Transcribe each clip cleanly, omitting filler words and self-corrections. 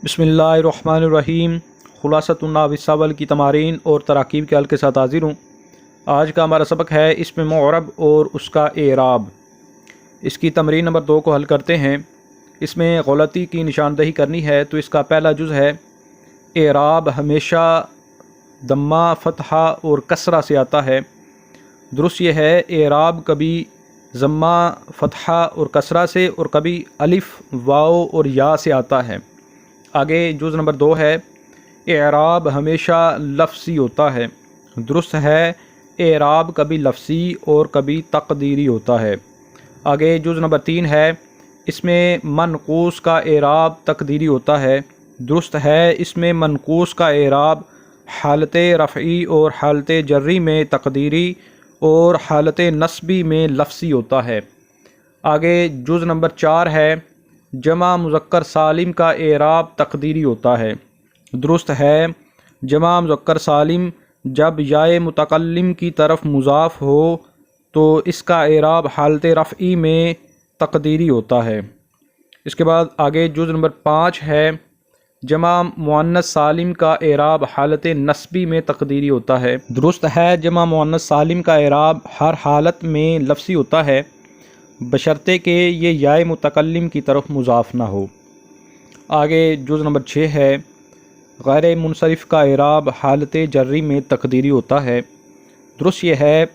بسم اللہ الرحمن الرحیم۔ خلاصۃ النحو الساول کی تمارین اور تراکیب کے حل کے ساتھ حاضر ہوں۔ آج کا ہمارا سبق ہے اسم معرب اور اس کا اعراب۔ اس کی تمرین نمبر 2 کو حل کرتے ہیں۔ اس میں غلطی کی نشاندہی کرنی ہے، تو اس کا پہلا جز ہے اعراب ہمیشہ ضمہ، فتحہ اور کسرہ سے آتا ہے۔ درست یہ ہے اعراب کبھی ضمہ، فتحہ اور کسرہ سے اور کبھی الف، واو اور یا سے آتا ہے۔ آگے جز نمبر 2 ہے اعراب ہمیشہ لفظی ہوتا ہے۔ درست ہے اعراب کبھی لفظی اور کبھی تقدیری ہوتا ہے۔ آگے جز نمبر 3 ہے اس میں منقوص کا اعراب تقدیری ہوتا ہے۔ درست ہے اس میں منقوص کا اعراب حالت رفعی اور حالت جری میں تقدیری اور حالت نصبی میں لفظی ہوتا ہے۔ آگے جز نمبر 4 ہے جمع مذکر سالم کا اعراب تقدیری ہوتا ہے۔ درست ہے جمع مذکر سالم جب یائے متکلم کی طرف مضاف ہو تو اس کا اعراب حالت رفعی میں تقدیری ہوتا ہے۔ اس کے بعد آگے جز نمبر 5 ہے جمع مؤنث سالم کا اعراب حالت نصبی میں تقدیری ہوتا ہے۔ درست ہے جمع مؤنث سالم کا اعراب ہر حالت میں لفظی ہوتا ہے بشرطے کہ یہ یائے متکلم کی طرف مضاف نہ ہو۔ آگے جز نمبر 6 ہے غیر منصرف کا اعراب حالت جری میں تقدیری ہوتا ہے۔ درست یہ ہے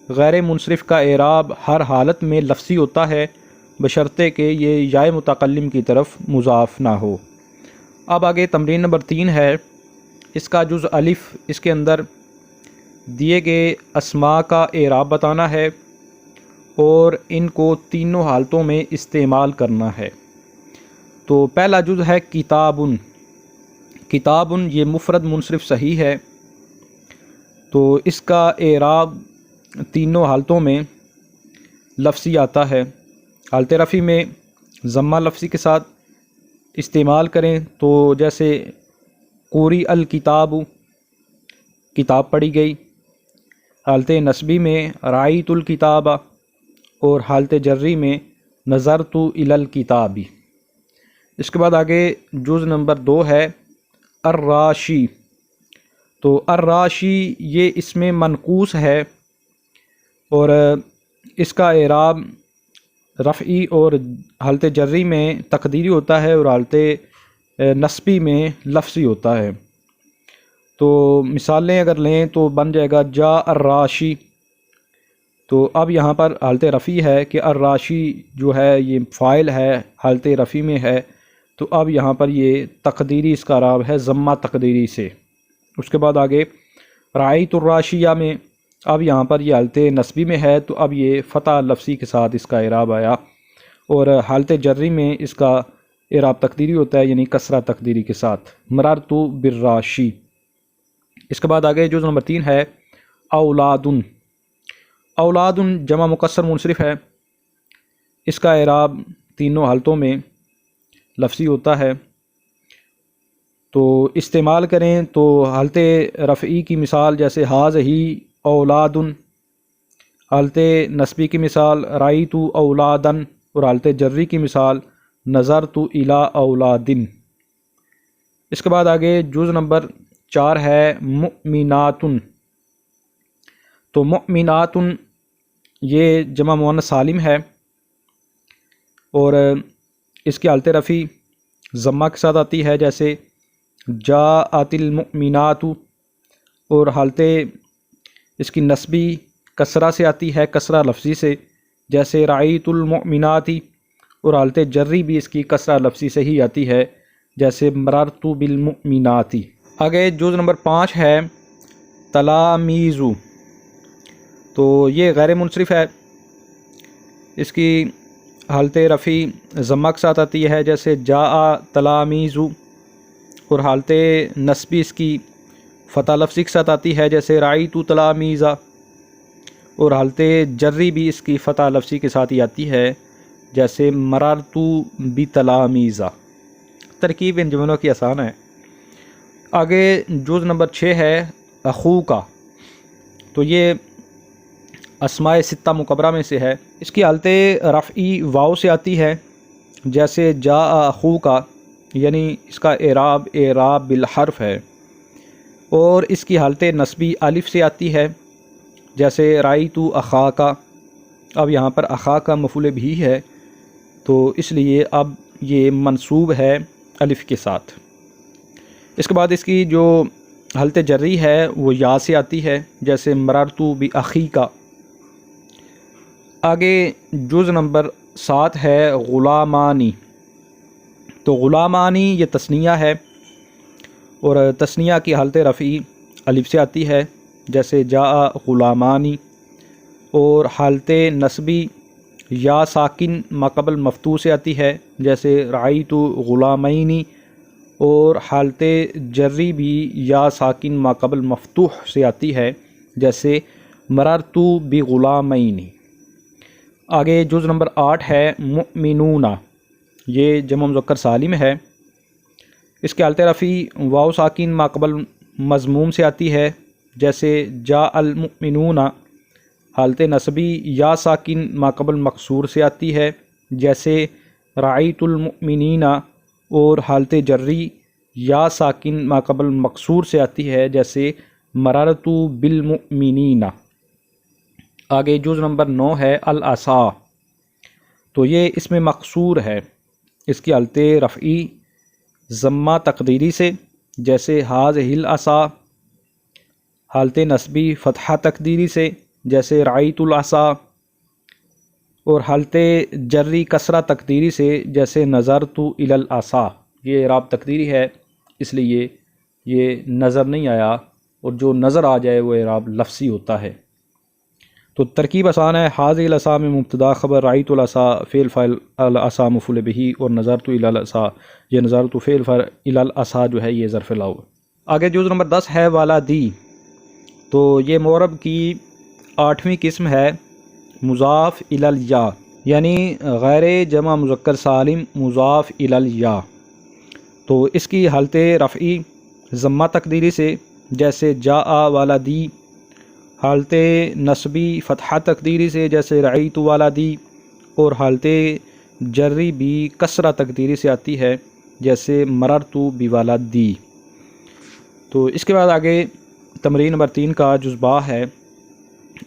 غیر منصرف کا اعراب ہر حالت میں لفظی ہوتا ہے بشرطے کہ یہ یائے متکلم کی طرف مضاف نہ ہو۔ اب آگے تمرین نمبر 3 ہے اس کا جز الف، اس کے اندر دیے گئے اسماء کا اعراب بتانا ہے اور ان کو تینوں حالتوں میں استعمال کرنا ہے۔ تو پہلا جز ہے کتابن۔ کتابن یہ مفرد منصرف صحیح ہے، تو اس کا اعراب تینوں حالتوں میں لفظی آتا ہے۔ حالت رفع میں ضمہ لفظی کے ساتھ استعمال کریں تو جیسے قوری الکتاب، کتاب پڑھی گئی۔ حالت نصبی میں رأیت الکتاب اور حالت جری میں نظرت الی الکتاب۔ اس کے بعد آگے جز نمبر 2 ہے الراشی۔ تو الراشی یہ اسم منقوص ہے اور اس کا اعراب رفعی اور حالت جری میں تقدیری ہوتا ہے اور حالت نصبی میں لفظی ہوتا ہے۔ تو مثالیں اگر لیں تو بن جائے گا جاء الراشی۔ تو اب یہاں پر حالت رفعی ہے کہ الراشی جو ہے یہ فاعل ہے، حالت رفعی میں ہے، تو اب یہاں پر یہ تقدیری اس کا اعراب ہے ضمہ تقدیری سے۔ اس کے بعد آگے رأیت الراشیہ میں اب یہاں پر یہ حالت نصبی میں ہے، تو اب یہ فتح لفظی کے ساتھ اس کا اعراب آیا، اور حالت جری میں اس کا اعراب تقدیری ہوتا ہے یعنی کسرہ تقدیری کے ساتھ، مررت بالراشی۔ اس کے بعد آگے جز نمبر 3 ہے اولادن۔ اولادن جمع مکسر منصرف ہے، اس کا اعراب تینوں حالتوں میں لفظی ہوتا ہے۔ تو استعمال کریں تو حالت رفعی کی مثال جیسے ھذہ اولادن، حالت نصبی کی مثال رأیت اولادن، اور حالت جری کی مثال نظرت الی اولادن۔ اس کے بعد آگے جز نمبر 4 ہے مؤمناتن۔ تو مؤمناتن یہ جمع مؤنث سالم ہے اور اس کی حالت رفعی ضمہ کے ساتھ آتی ہے جیسے جاءت المؤمنات، اور حالت اس کی نصبی کسرہ سے آتی ہے، کسرہ لفظی سے، جیسے رأیت المؤمنات، اور حالت جری بھی اس کی کسرہ لفظی سے ہی آتی ہے جیسے مررت بالمؤمنات۔ آگے جز نمبر 5 ہے تلامیذ۔ تو یہ غیر منصرف ہے، اس کی حالت رفعی ضمہ کے ساتھ آتی ہے جیسے جاء تلامیذ، اور حالت نصبی اس کی فتح لفظی کے ساتھ آتی ہے جیسے رأیت تلامیذا، اور حالت جری بھی اس کی فتح لفظی کے ساتھ ہی آتی ہے جیسے مررت بتلامیذا۔ ترکیب ان جملوں کی آسان ہے۔ آگے جز نمبر 6 ہے اخوکا۔ تو یہ اسماء ستہ مکبرہ میں سے ہے، اس کی حالت رفعی واو سے آتی ہے جیسے جاء اخوکا، یعنی اس کا اعراب بالحرف ہے، اور اس کی حالت نصبی الف سے آتی ہے، جیسے رأیت اخاک۔ اب یہاں پر اخاک مفعول بھی ہے، تو اس لیے اب یہ منصوب ہے الف کے ساتھ۔ اس کے بعد اس کی جو حالت جری ہے وہ یا سے آتی ہے، جیسے مررت باخیک۔ آگے جز نمبر 7 ہے غلامانی۔ تو غلامانی یہ تثنیہ ہے، اور تثنیہ کی حالت رفعی الف سے آتی ہے، جیسے جاء غلامانی، اور حالت نصبی یا ساکن ما قبل مفتوح سے آتی ہے، جیسے رأیت غلامینی، اور حالت جری بھی یا ساکن ما قبل مفتوح سے آتی ہے، جیسے مررت بغلامین۔ آگے جز نمبر 8 ہے مؤمنون۔ یہ جمع مذکر سالم ہے، اس کے حالت رفعی واو ساکن ما قبل مضموم سے آتی ہے، جیسے جاء المؤمنون۔ حالت نصبی یا ساکن ما قبل مقصور سے آتی ہے، جیسے رأیت المؤمنین، اور حالت جری یا ساکن ما قبل مقصور سے آتی ہے، جیسے مررت بالمؤمنین۔ آگے جز نمبر 9 ہے العصا۔ تو یہ اس میں مقصور ہے، اس کی حالت رفعی ضمہ تقدیری سے، جیسے ھذہ العصا۔ حالت نصبی فتحہ تقدیری سے، جیسے رأیت العصا، اور حالت جری کسرہ تقدیری سے، جیسے نظرت الی العصا۔ یہ اعراب تقدیری ہے، اس لیے یہ نظر نہیں آیا، اور جو نظر آ جائے وہ اعراب لفظی ہوتا ہے۔ تو ترکیب آسان ہے، ھذہ العصا میں مبتدا خبر، رأیت العصا فعل فاعل، العصا مفعول بہ، اور نظرت الی العصا، یہ نظرت فعل فاعل، الی العصا جو ہے یہ ظرف لو۔ آگے جز نمبر 10 ہے والدی۔ تو یہ معرب کی 8ویں قسم ہے، مضاف الی الیا، یعنی غیر جمع مذکر سالم مضاف الی الیا۔ تو اس کی حالت رفعی ضمہ تقدیری سے، جیسے جاء والدی۔ حالت نصبی فتحہ تقدیری سے، جیسے رأیت والدی، اور حالت جری بھی کسرہ تقدیری سے آتی ہے، جیسے مررت بوالدی۔ تو اس کے بعد آگے تمرین نمبر 3 کا جز با ہے،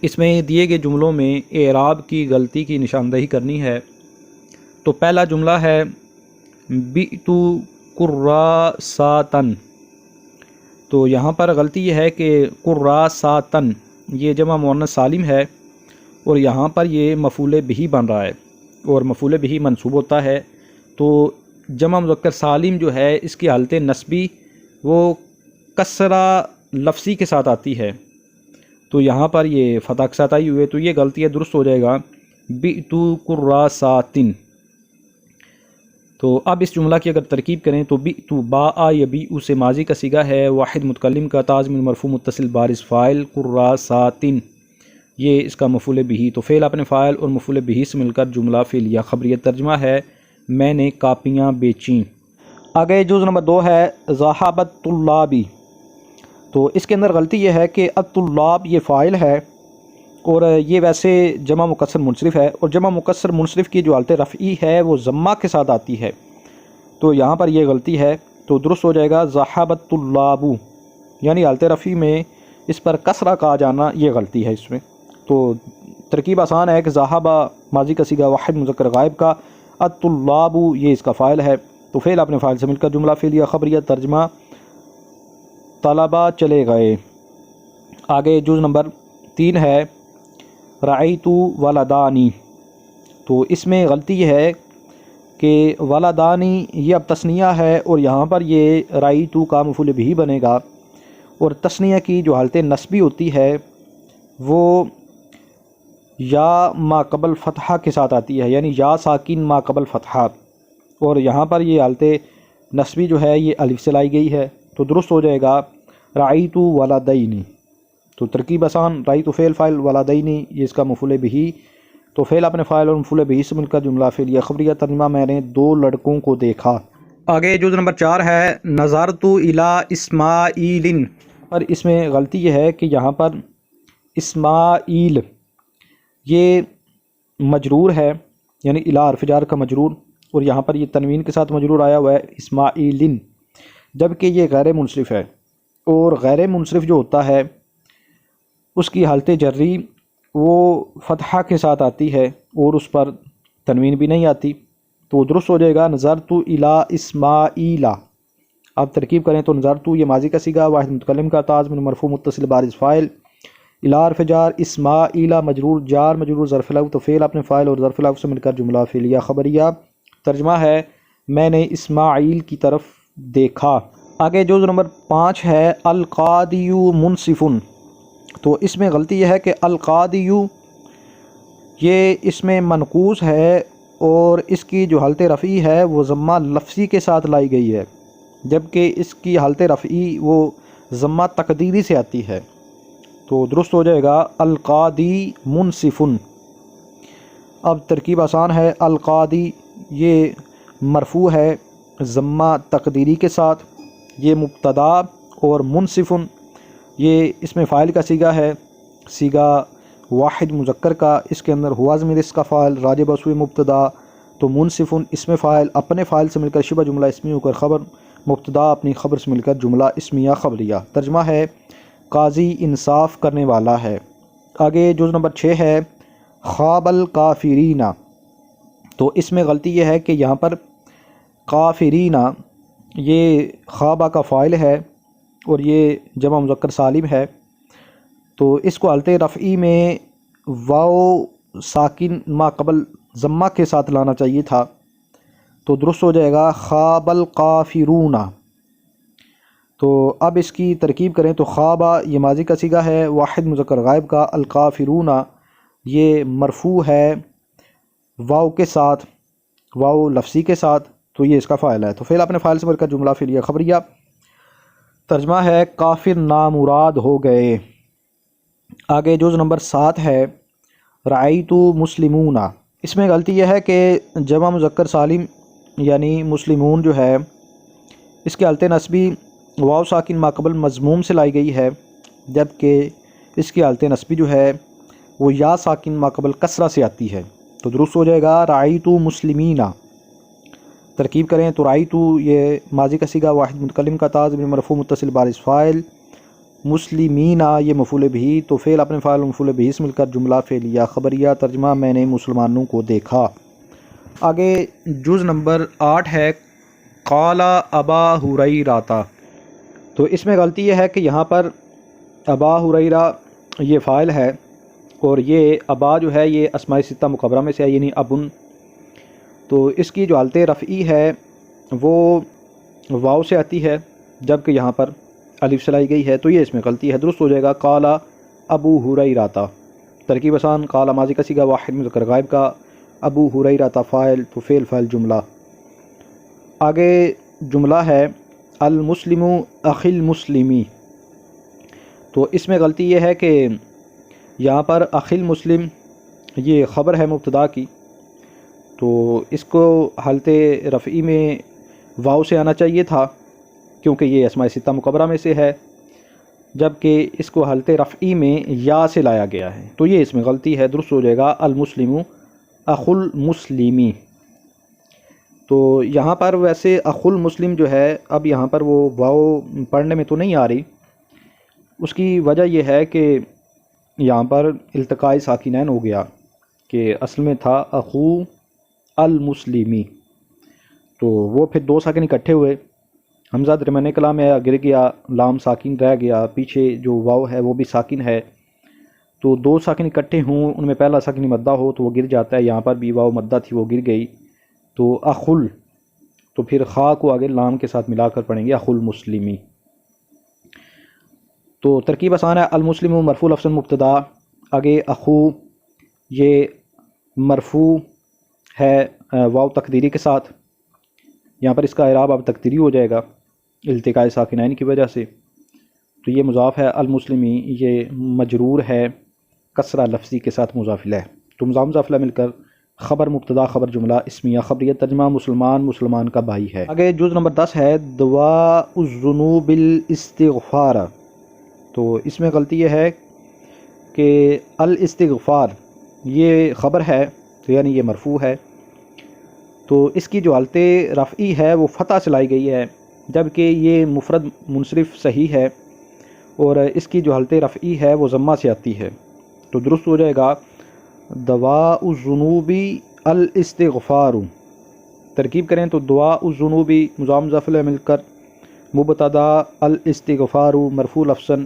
اس میں دیے گئے جملوں میں اعراب کی غلطی کی نشاندہی کرنی ہے۔ تو پہلا جملہ ہے بئت قراساتن۔ تو یہاں پر غلطی یہ ہے کہ قراساتن یہ جمع مؤنث سالم ہے، اور یہاں پر یہ مفعول بہ بن رہا ہے، اور مفعول بہ منصوب ہوتا ہے۔ تو جمع مذکر سالم جو ہے اس کی حالت نصبی وہ کسرہ لفظی کے ساتھ آتی ہے، تو یہاں پر یہ فتح کے ساتھ آئی ہوئے، تو یہ غلطی ہے، درست ہو جائے گا بئت قراساتن۔ تو اب اس جملہ کی اگر ترکیب کریں تو بئت باء یبیء سے ماضی کا صیغہ ہے، واحد متکلم کا تازم مرفوع متصل بارز فاعل قراساتن، یہ اس کا مفعول بہ۔ تو فعل اپنے فاعل اور مفعول بہ سے مل کر جملہ فعلیہ خبریہ ترجمہ ہے، میں نے کاپیاں بیچیں۔ آگے جز نمبر 2 ہے ذهب الطلاب۔ تو اس کے اندر غلطی یہ ہے کہ الطلاب یہ فاعل ہے، اور یہ ویسے جمع مکسر منصرف ہے، اور جمع مکسر منصرف کی جو حالت رفعی ہے وہ ضمہ کے ساتھ آتی ہے، تو یہاں پر یہ غلطی ہے، تو درست ہو جائے گا ذهب الطلاب، یعنی حالت رفعی میں اس پر کسرہ کا آ جانا یہ غلطی ہے اس میں۔ تو ترکیب آسان ہے کہ ذهب ماضی کا صیغہ واحد مذکر غائب کا، الطلاب یہ اس کا فاعل ہے، تو فعل اپنے فاعل سے مل کر جملہ فعلیہ خبریہ ترجمہ طلبہ چلے گئے۔ آگے جز نمبر 3 ہے رأیت ولدانی۔ تو اس میں غلطی یہ ہے کہ ولدانی یہ اب تثنیہ ہے، اور یہاں پر یہ رأیت کا مفعول بہ بنے گا، اور تثنیہ کی جو حالت نصبی ہوتی ہے وہ یا ما قبل فتحہ کے ساتھ آتی ہے، یعنی یا ساکن ما قبل فتحہ، اور یہاں پر یہ حالت نصبی جو ہے یہ الف سے لائی گئی ہے، تو درست ہو جائے گا رأیت ولدین۔ تو ترکیب آسان، رأیت فعل فاعل ولدین یہ اس کا مفعول بہ، تو فعل اپنے فاعل اور مفعول بہ سے مل کر جملہ فعلیہ خبریہ ترجمہ میں نے 2 لڑکوں کو دیکھا۔ آگے جز نمبر 4 ہے نظرت الی اسماعیل۔ اور اس میں غلطی یہ ہے کہ یہاں پر اسماعیل یہ مجرور ہے، یعنی الی حرف جر کا مجرور، اور یہاں پر یہ تنوین کے ساتھ مجرور آیا ہوا ہے اسماعیلن، جبکہ یہ غیر منصرف ہے، اور غیر منصرف جو ہوتا ہے اس کی حالت جری وہ فتحہ کے ساتھ آتی ہے اور اس پر تنوین بھی نہیں آتی، تو درست ہو جائے گا نظرت الی اسماعیل۔ آپ ترکیب کریں تو نظرت یہ ماضی کا صیغہ، واحد متکلم کا تاء ضمیر مرفوع متصل بارز فاعل، الی حرف جار، اسماعیل مجرور، جار مجرور ظرف لغو، تو فعل اپنے فاعل اور ظرف لغو سے مل کر جملہ فعلیہ خبریہ۔ ترجمہ ہے میں نے اسماعیل کی طرف دیکھا۔ آگے جزء نمبر 5 ہے القاضی منصف، تو اس میں غلطی یہ ہے کہ القاضی یہ اس میں منقوص ہے اور اس کی جو حالت رفعی ہے وہ ضمہ لفظی کے ساتھ لائی گئی ہے، جبکہ اس کی حالت رفعی وہ ضمہ تقدیری سے آتی ہے، تو درست ہو جائے گا القاضی منصف۔ اب ترکیب آسان ہے، القاضی یہ مرفوع ہے ضمہ تقدیری کے ساتھ، یہ مبتدا، اور منصف یہ اس میں فاعل کا صیغہ ہے، صیغہ واحد مذکر کا، اس کے اندر ہوا ضمیر اس کا فاعل راجع بسوئے مبتدا، تو منصف اس میں فاعل اپنے فاعل سے مل کر شبہ جملہ اسمی ہو کر خبر، مبتدا اپنی خبر سے مل کر جملہ اسمیہ خبریہ۔ ترجمہ ہے قاضی انصاف کرنے والا ہے۔ آگے جزء نمبر 6 ہے خواب الکافرین، تو اس میں غلطی یہ ہے کہ یہاں پر کافرین یہ خوابہ کا فاعل ہے اور یہ جمع مذکر سالم ہے، تو اس کو حالت رفعی میں واو ساکن ما قبل ضمہ کے ساتھ لانا چاہیے تھا، تو درست ہو جائے گا خواب الکافرون۔ تو اب اس کی ترکیب کریں تو خوابہ یہ ماضی کا صیغہ ہے واحد مذکر غائب کا، الکافرون یہ مرفوع ہے واو کے ساتھ، واو لفظی کے ساتھ، تو یہ اس کا فاعل ہے، تو فعل اپنے فاعل سے مل کر جملہ فعلیہ خبریہ۔ ترجمہ ہے کافر نامراد ہو گئے۔ آگے جزء نمبر 7 ہے رأیت مسلمون، اس میں غلطی یہ ہے کہ جمع مذکر سالم یعنی مسلمون جو ہے اس کے حالت نصبی واو ساکن ما قبل مضموم سے لائی گئی ہے، جبکہ اس کی حالت نصبی جو ہے وہ یا ساکن ما قبل کسرہ سے آتی ہے، تو درست ہو جائے گا رأیت مسلمین۔ ترکیب کریں تو رأیت یہ ماضی کا صیغہ واحد متکلم کا تاء ضمیر مرفوع متصل بارز فاعل، مسلمین یہ مفعول بھی، تو فعل اپنے فاعل مفعول بھی سے مل کر جملہ فعلیہ خبریہ۔ ترجمہ میں نے مسلمانوں کو دیکھا۔ آگے جزء نمبر 8 ہے قال ابا ہریرہ، تو اس میں غلطی یہ ہے کہ یہاں پر ابا ہریرہ یہ فاعل ہے اور یہ ابا جو ہے یہ اسماء ستہ مکبرہ میں سے ہے یعنی ابن، تو اس کی جو حالت رفعی ہے وہ واو سے آتی ہے، جبکہ یہاں پر الف سے لائی گئی ہے، تو یہ اس میں غلطی ہے، درست ہو جائے گا قال ابو ہریرہ۔ ترکیب آسان، قال ماضی کا صیغہ واحد مذکر غائب کا، ابو ہریرہ فاعل، تو فعل فاعل جملہ۔ آگے جملہ ہے المسلم اخی المسلمی، تو اس میں غلطی یہ ہے کہ یہاں پر اخی المسلم یہ خبر ہے مبتدا کی، تو اس کو حالت رفعی میں واو سے آنا چاہیے تھا کیونکہ یہ اسماء ستہ مکبرہ میں سے ہے، جبکہ اس کو حالت رفعی میں یا سے لایا گیا ہے، تو یہ اس میں غلطی ہے، درست ہو جائے گا المسلم اخو المسلمی۔ تو یہاں پر ویسے اخو المسلم جو ہے اب یہاں پر وہ واو پڑھنے میں تو نہیں آ رہی، اس کی وجہ یہ ہے کہ یہاں پر التقاء ساکنین ہو گیا کہ اصل میں تھا اخو المسلمی، تو وہ پھر دو ساکن اکٹھے ہوئے، حمزہ درمیان کلام میں گر گیا، لام ساکن رہ گیا، پیچھے جو واو ہے وہ بھی ساکن ہے، تو دو ساکن اکٹھے ہوں ان میں پہلا ساکن مدہ ہو تو وہ گر جاتا ہے، یہاں پر بھی واو مدہ تھی وہ گر گئی، تو اخل، تو پھر خا کو آگے لام کے ساتھ ملا کر پڑھیں گے اخو المسلمی۔ تو ترکیب آسان ہے، المسلم مرفوع لفظ مبتدا، آگے اخو یہ مرفوع ہے واو تقدیری کے ساتھ، یہاں پر اس کا اعراب اب تقدیری ہو جائے گا التقاء ساکنین کی وجہ سے، تو یہ مضاف ہے، المسلمی یہ مجرور ہے کسرہ لفظی کے ساتھ مضاف الیہ، تو مضاف الیہ مل کر خبر مبتدا خبر جملہ اسمیہ خبریہ۔ ترجمہ مسلمان مسلمان کا بھائی ہے۔ آگے جزء نمبر 10 ہے دواء الذنوب الاستغفار، تو اس میں غلطی یہ ہے کہ الاستغفار یہ خبر ہے تو یعنی یہ مرفوع ہے، تو اس کی جو حالت رفعی ہے وہ فتح سے لائی گئی ہے، جبکہ یہ مفرد منصرف صحیح ہے اور اس کی جو حالت رفعی ہے وہ ضمہ سے آتی ہے۔ تو درست ہو جائے گا دواء الذنوب الاستغفار۔ ترکیب کریں تو دواء الذنوب مضاف مضاف الیہ مل کر مبتدا الاستغفار مرفوع لفظاً،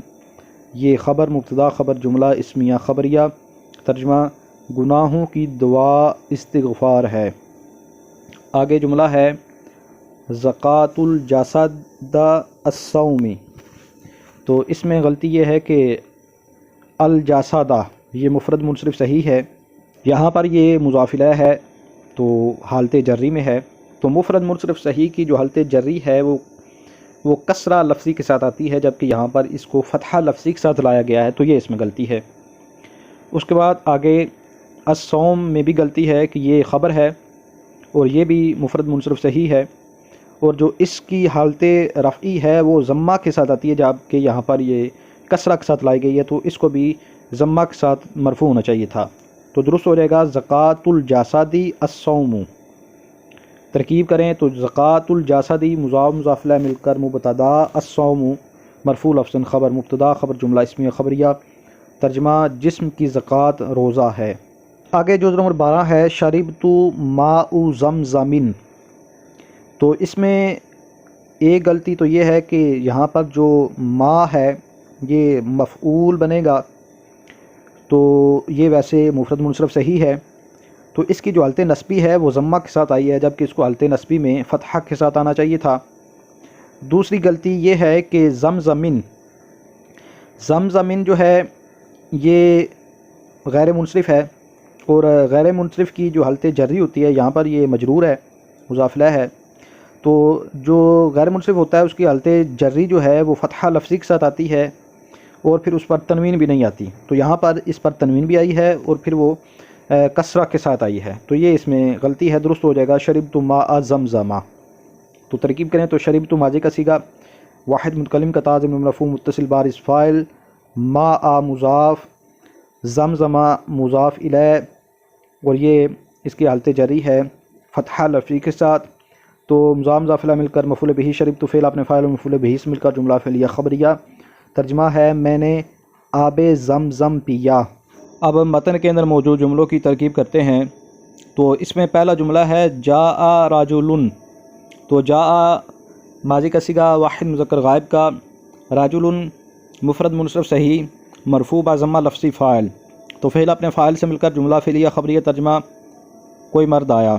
یہ خبر مبتدا خبر جملہ اسمیہ خبریہ، ترجمہ گناہوں کی دعا استغفار ہے۔ آگے جملہ ہے زکوٰۃ الجسد الصوم، تو اس میں غلطی یہ ہے کہ الجسدہ یہ مفرد منصرف صحیح ہے، یہاں پر یہ مضاف الیہ ہے تو حالت جری میں ہے، تو مفرد منصرف صحیح کی جو حالت جری ہے وہ کسرہ لفظی کے ساتھ آتی ہے، جبکہ یہاں پر اس کو فتحہ لفظی کے ساتھ لایا گیا ہے، تو یہ اس میں غلطی ہے۔ اس کے بعد آگے الصوم میں بھی غلطی ہے کہ یہ خبر ہے اور یہ بھی مفرد منصرف صحیح ہے، اور جو اس کی حالت رفعی ہے وہ ضمہ کے ساتھ آتی ہے، جبکہ یہاں پر یہ کسرہ کے ساتھ لائی گئی ہے، تو اس کو بھی ضمہ کے ساتھ مرفوع ہونا چاہیے تھا۔ تو درست ہو جائے گا زکوٰۃ الجسد الصوم۔ ترکیب کریں تو زکوٰۃ الجسد مضاف مضاف الیہ مل کر مبتدا الصوم مرفوع لفظاً خبر مبتدا خبر جملہ اسمیہ خبریہ، ترجمہ جسم کی زکوٰۃ روزہ ہے۔ آگے جزء نمبر 12 ہے شربت ماء زمزم، تو اس میں ایک غلطی تو یہ ہے کہ یہاں پر جو ماء ہے یہ مفعول بنے گا، تو یہ ویسے مفرد منصرف صحیح ہے، تو اس کی جو حالت نصبی ہے وہ ضمہ کے ساتھ آئی ہے، جبکہ اس کو حالت نصبی میں فتحہ کے ساتھ آنا چاہیے تھا۔ دوسری غلطی یہ ہے کہ زمزمن جو ہے یہ غیر منصرف ہے، اور غیر منصرف کی جو حالت جری ہوتی ہے یہاں پر یہ مجرور ہے مضاف الیہ ہے، تو جو غیر منصرف ہوتا ہے اس کی حالت جری جو ہے وہ فتحہ لفظی کے ساتھ آتی ہے، اور پھر اس پر تنوین بھی نہیں آتی، تو یہاں پر اس پر تنوین بھی آئی ہے اور پھر وہ کسرہ کے ساتھ آئی ہے، تو یہ اس میں غلطی ہے۔ درست ہو جائے گا شربت ماء زمزم۔ تو ترکیب کریں تو شربت ماضی کا صیغہ واحد متکلم کا تا ضمیر مرفوع متصل بارز فاعل، ماء مضاف، زمزم مضاف الیہ، اور یہ اس کی حالت جری ہے فتحہ لفظی کے ساتھ، تو مضاف مضاف الیہ مل کر مفعول بہ شربت فعل اپنے فاعل اور مفعول بہ سے مل کر جملہ فعلیہ خبریہ، ترجمہ ہے میں نے آب زمزم پیا۔ اب متن کے اندر موجود جملوں کی ترکیب کرتے ہیں، تو اس میں پہلا جملہ ہے جاء رجل، تو جاء ماضی کا صیغہ واحد مذکر غائب کا، رجل مفرد منصرف صحیح مرفوع بضمہ لفظی فاعل، تو فعل اپنے فاعل سے مل کر جملہ فعلیہ خبریہ، ترجمہ کوئی مرد آیا۔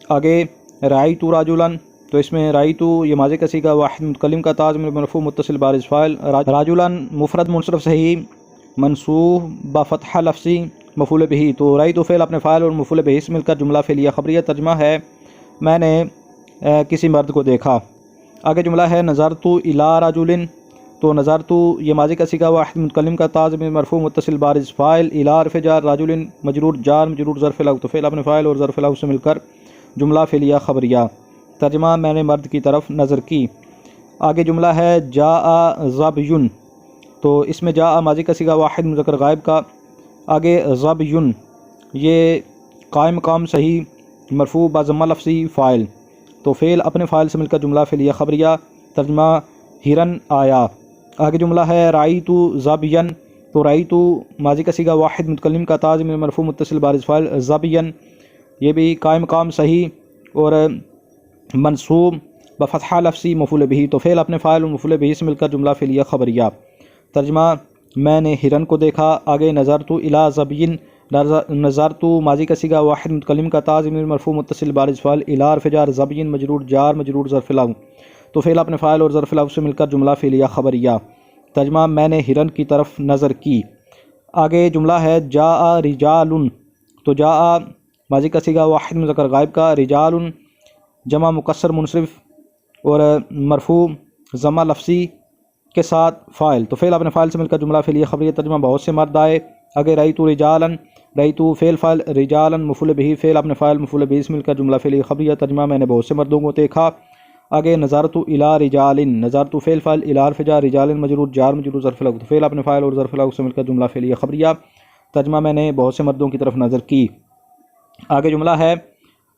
آگے رأیت رجلا، تو اس میں رأیت یہ ماضی کا صیغہ واحد متکلم کا تا ضمیر مرفوع متصل بارز فاعل، رجلا مفرد منصرف صحیح منصوب بفتحہ لفظی مفعول بہ، تو رأیت فعل اپنے فاعل اور مفعول بہ سے مل کر جملہ فعلیہ خبریہ، ترجمہ ہے میں نے کسی مرد کو دیکھا۔ آگے جملہ ہے نظرت الی رجل، تو نظرت یہ ماضی کا صیغہ واحد متکلم کا تا ضمیر مرفوع متصل بارز فاعل، الی حرف جار رجل مجرور جار مجرور ظرف لغو، تو فعل اپنے فاعل اور ظرف لغو سے مل کر جملہ فعلیہ خبریہ، ترجمہ میں نے مرد کی طرف نظر کی۔ آگے جملہ ہے جاء ظبی، تو اس میں جاء ماضی کا صیغہ واحد مذکر غائب کا، آگے ظبی یہ قائم مقام صحیح مرفوع بضمہ لفظی فاعل، تو فعل اپنے فاعل سے مل کر جملہ فعلیہ خبریہ، ترجمہ ہرن آیا۔ آگے جملہ ہے رأیت ظبیا، تو رأیت ماضی کا صیغہ واحد متکلم کا تا ضمیر مرفوع متصل بارز فاعل، ظبیا یہ بھی قائم مقام صحیح اور منصوب بفتحہ لفظی مفعول بہ، تو فعل اپنے فاعل اور مفعول بہ سے مل کر جملہ فعلیہ خبریہ، ترجمہ میں نے ہرن کو دیکھا۔ آگے نظرت الی ظبی، نظرت ماضی کا صیغہ واحد متکلم کا تا ضمیر مرفوع متصل بارز فاعل، الی حرف جار ظبی مجرور جار مجرور ظرف لغو، تو فعل اپنے فاعل اور ظرف لغو سے مل کر جملہ فعلیہ خبریہ، ترجمہ میں نے ہرن کی طرف نظر کی۔ آگے جملہ ہے جاء رجال، تو جاء ماضی کا صیغہ واحد مذکر غائب کا، رجال جمع مکسر منصرف اور مرفوع ضمہ لفظی کے ساتھ فاعل، تو فعل اپنے فاعل سے مل کر جملہ فعلیہ خبریہ، ترجمہ بہت سے مرد آئے۔ آگے رأیت رجالا، رأیت فعل فاعل رجالا مفعول بہ، فعل اپنے فاعل مفعول بہ سے مل کر جملہ فعلیہ خبریہ، ترجمہ میں نے بہت سے مردوں کو دیکھا۔ آگے نظرت الی رجال، نظرت فعل فاعل الی حرف جار رجال مجرور جار مجرور ظرف لغو، فعل اپنے فاعل اور ظرف لغو سے مل کر جملہ فعلیہ خبریہ، ترجمہ میں نے بہت سے مردوں کی طرف نظر کی۔ آگے جملہ ہے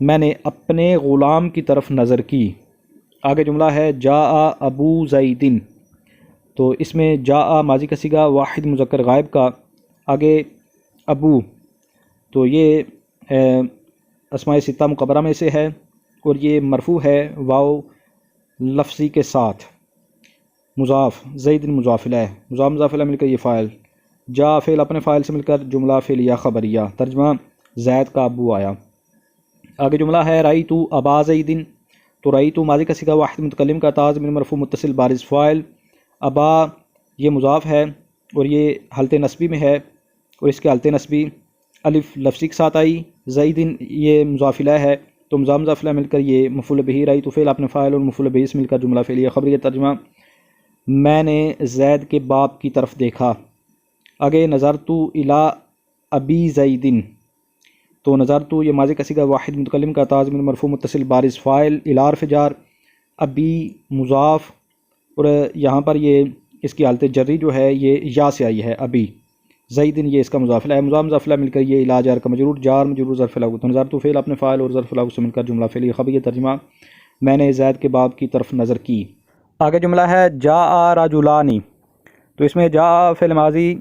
میں نے اپنے غلام کی طرف نظر کی۔ آگے جملہ ہے جاء ابو زیدن، تو اس میں جاء ماضی کا صیغہ واحد مذکر غائب کا، آگے ابو، تو یہ اسماء ستہ مکبرہ میں سے ہے اور یہ مرفوع ہے واو لفظی کے ساتھ، مضاف، زید مضاف الیہ، مضاف الیہ مل کر یہ فاعل، جا فعل اپنے فاعل سے مل کر جملہ فعلیہ خبریہ، ترجمہ زید کا ابو آیا۔ آگے جملہ ہے رأیت ابا زیدن، تو رأیت ماضی کا صیغہ واحد متکلم کا، تا ضمیر مرفوع متصل بارز فاعل، ابا یہ مضاف ہے اور یہ حالت نصبی میں ہے اور اس کے حالت نصبی الف لفظی کے ساتھ آئی، زیدن یہ مضاف الیہ ہے تو مضاف الیہ مل کر یہ مفعول بہ، رأیت فعل اپنے فاعل اور مفعول بہ سے مل کر جملہ فعلیہ خبریہ، ترجمہ میں نے زید کے باپ کی طرف دیکھا۔ آگے نظرت الی ابی زیدن، تو نظرت یہ ماضی کا صیغہ واحد متکلم کا، تا ضمیر مرفوع متصل بارز فاعل، الی حرف جار، ابی مضاف، اور یہاں پر یہ اس کی حالت جری جو ہے یہ یا سے آئی ہے، ابی، زیدن یہ اس کا مضاف الیہ ہے، مضاف الیہ مل کر یہ الی جار کا مجرور، جار مجرور ظرف لاغو، تو نظرت فعل اپنے فاعل اور ظرف لاغو سے مل کر جملہ فعلیہ خبریہ، ترجمہ میں نے زید کے باپ کی طرف نظر کی۔ آگے جملہ ہے جاء رجلان، تو اس میں جاء فعل ماضی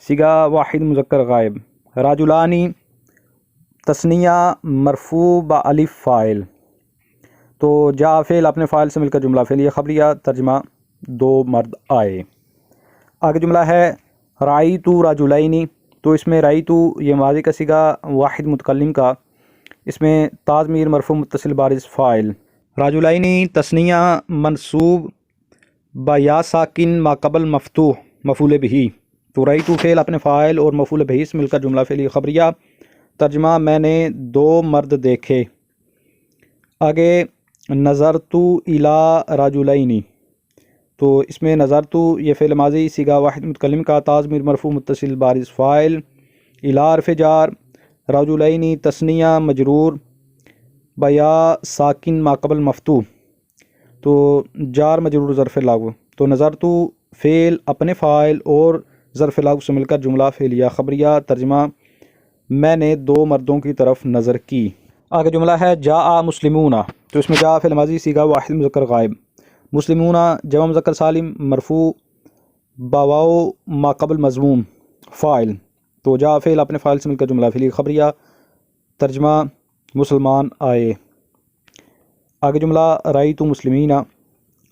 صیغہ واحد مذکر غائب، رجلان تثنیہ مرفوع بالف فاعل، تو جاء فعل اپنے فاعل سے مل کر جملہ فعلیہ خبریہ، ترجمہ دو مرد آئے۔ آگے جملہ ہے رأیت رجلین، تو اس میں رأیت یہ ماضی کا صیغہ واحد متکلم کا، اس میں تا ضمیر مرفوع متصل بارز فاعل، رجلین تثنیہ منصوب با یا ساکن ما قبل مفتوح مفعول بہ، تو رأیت فعل اپنے فاعل اور مفعول بہ سے مل کر جملہ فعلیہ خبریہ، ترجمہ میں نے دو مرد دیکھے۔ آگے نظرت الی رجلین، تو اس میں نظرت یہ فعل ماضی صیغہ واحد متکلم کا، تا ضمیر مرفوع متصل بارز فاعل، الی حرف جار، رجلین تثنیہ مجرور بیا ساکن ما قبل مفتوح، تو جار مجرور ظرف لاغو، تو نظرت فعل اپنے فاعل اور ظرف لاغو سے مل کر جملہ فعلیہ خبریہ، ترجمہ میں نے دو مردوں کی طرف نظر کی۔ آگے جملہ ہے جاء مسلمون، تو اس میں جاء فعل ماضی صیغہ واحد مذکر غائب، مسلمون جمع مذکر سالم مرفوع بواو ما قبل مضموم فاعل، تو جاء فعل اپنے فاعل سے مل کر جملہ فعلیہ خبریہ، ترجمہ مسلمان آئے۔ آگے جملہ رأیت مسلمین،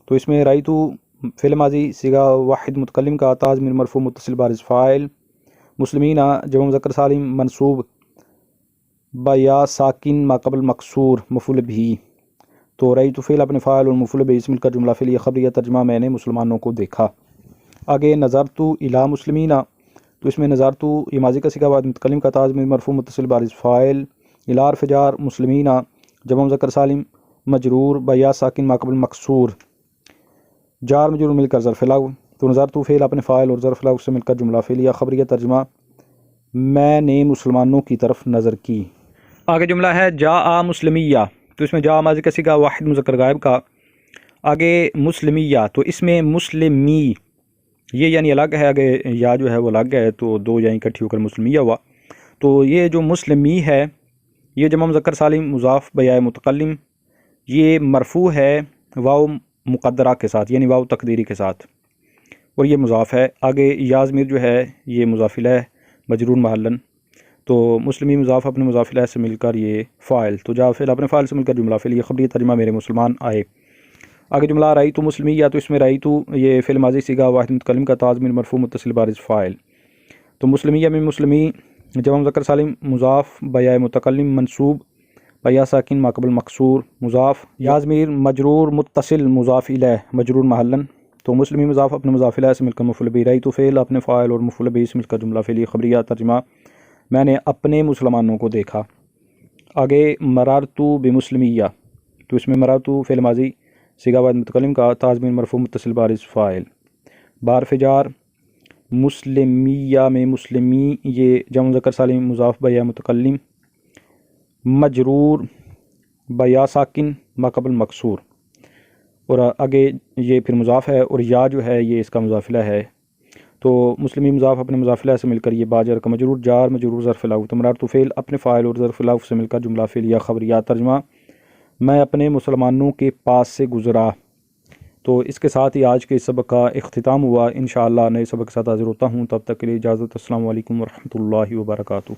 تو اس میں رأیت فعل ماضی صیغہ واحد متکلم کا، تا ضمیر مرفوع متصل بارز فاعل، مسلمین جمع مذکر سالم منصوب با یا ساکن ما قبل مکسور مفعول بہ، تو رأیت فعل اپنے فاعل اور مفعول بہ سے مل کر جملہ فعلیہ خبریہ، ترجمہ میں نے مسلمانوں کو دیکھا۔ آگے نظرت الی مسلمین، تو اس میں نظرت یہ ماضی کا صیغہ واحد متکلم کا، تا ضمیر مرفوع متصل بارز فاعل، الی حرف جار، مسلمین جمع مذکر سالم مجرور با یا ساکن ما قبل مکسور، جار مجرور مل کر ظرف لاغو، تو نظرت فعل اپنے فاعل اور ظرف لاغو سے مل کر جملہ فعلیہ خبریہ، ترجمہ میں نے مسلمانوں کی طرف نظر کی۔ آگے جملہ ہے جاء مسلمیہ، تو اس میں جاء ماضی کا صیغہ واحد مذکر غائب کا، آگے مسلمیہ، تو اس میں مسلمی یہ یعنی الگ ہے، آگے یا جو ہے وہ الگ ہے، تو دو یا اکٹھی ہو کر مسلمیہ ہوا، تو یہ جو مسلمی ہے یہ جمع مذکر سالم مضاف بیائے متکلم، یہ مرفوع ہے واو مقدرہ کے ساتھ یعنی واو تقدیری کے ساتھ، اور یہ مضاف ہے۔ آگے یا ضمیر جو ہے یہ مضاف الیہ مجرور محلن، تو مسلمی مضاف اپنے مضاف الیہ سے مل کر یہ فاعل، تو جا فعل اپنے فاعل سے مل کر جملہ فعلیہ خبریہ، ترجمہ میرے مسلمان آئے۔ آگے جملہ رأیت مسلمیہ، تو اس میں رأیت یہ فعل ماضی صیغہ واحد متکلم کا، تا ضمیر مرفوع متصل بارز فاعل، تو مسلمیہ میں مسلمی جمع مذکر سالم مضاف بیائے متکلم منصوب بیا ساکن ما قبل مکسور مضاف، یا ضمیر مجرور متصل مضاف الیہ مجرور محلن، تو مسلمی مضاف اپنے مضاف الیہ سے مل کر مفعول بہ، رأیت فعل اپنے فاعل اور مفعول بہ سے مل کر جملہ فعلیہ خبریہ، ترجمہ میں نے اپنے مسلمانوں کو دیکھا۔ آگے مررت بمسلمیہ، تو اس میں مررت فعل ماضی صیغہ واحد متکلم کا، تا ضمیر مرفوع متصل بارز فاعل، بحرف جار، مسلمیہ میں مسلمی یہ جمع مذکر سالم مضاف بیائے متکلم مجرور بیا ساکن ما قبل مکسور، اور آگے یہ پھر مضاف ہے اور یا جو ہے یہ اس کا مضاف الیہ ہے، تو مسلمی مضاف اپنے مضاف الیہ سے مل کر یہ باجر کا مجرور، جار مجرور ظرف لاؤ، تمرار تو فعل اپنے فاعل اور ظرف لاؤ سے مل کر جملہ فعلیہ خبریات ترجمہ میں اپنے مسلمانوں کے پاس سے گزرا۔ تو اس کے ساتھ ہی آج کے اس سبق کا اختتام ہوا۔ انشاءاللہ نئے سبق کے ساتھ حاضر ہوتا ہوں، تب تک کے لیے اجازت۔ السلام علیکم ورحمۃ اللہ وبرکاتہ۔